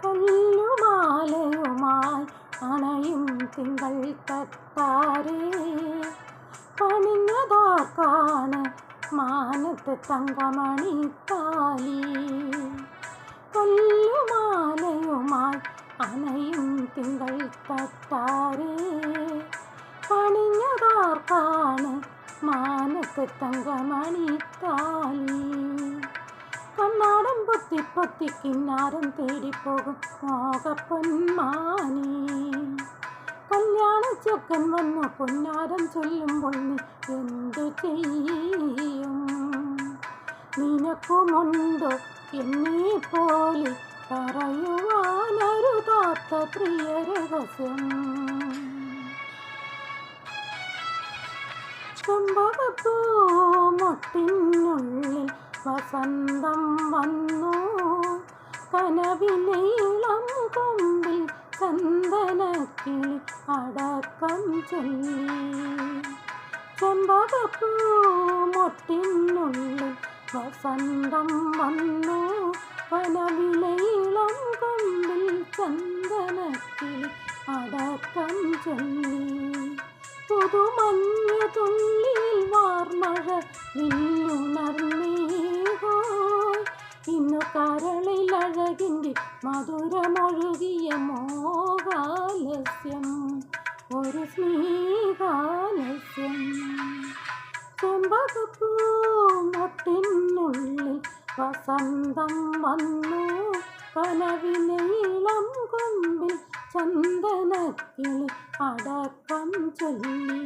കല്ലുമാലയുമായി അണയും തിങ്കൾ തട്ടാരേ പണിഞ്ഞതാർക്കാണ് മാനത്ത് തങ്കമണിത്താലി. കല്ലുമാലയുമായി അണയും തിങ്കൾ തട്ടാരേ പണിഞ്ഞതാർക്കാണ് മാനത്ത് തങ്കമണിത്താലി. കണ്ണാടം പൊത്തി പൊത്തി കിന്നാരം തേടിപ്പോകും മോഹപ്പൊന്മാനി. കല്യാണ ചെക്കൻ വന്നു പൊന്നാരം ചൊല്ലുമ്പോൾ നീ എന്തു ചെയ്യും? നിനക്കുമുണ്ടോ എന്നെ പോലെ പറയുവാനരുതാത്ത പ്രിയ രഹസ്യം? ചെമ്പകപ്പൂ മൊട്ടിനുള്ളിൽ വസന്തം വന്നു. കനവിലെ ഇളം കൊമ്പിൽ ചന്ദനക്കിളി അടക്കം ചൊല്ലി. ചെമ്പകപ്പൂ മൊട്ടിനുള്ളിൽ വസന്തം വന്നു. കനവിലെ ഇളം കൊമ്പിൽ ചന്ദനക്കിളി അടക്കം ചൊല്ലി. പുതുമഞ്ഞ തുള്ളിയിൽ വാർമഴ വില്ലുണർന്നേകോ. ഇന്നു കരളിലഴകിൻ്റെ മധുരമൊഴുകിയ മോഹാലസ്യം, ഒരു സ്നേഹാലസ്യം. ചെമ്പകപ്പൂ മൊട്ടിനുള്ളിൽ വസന്തം വന്നു. കനവിലെ ഇളം കൊമ്പിൽ ചന്ദനക്കിളി അടക്കം ചൊല്ലി.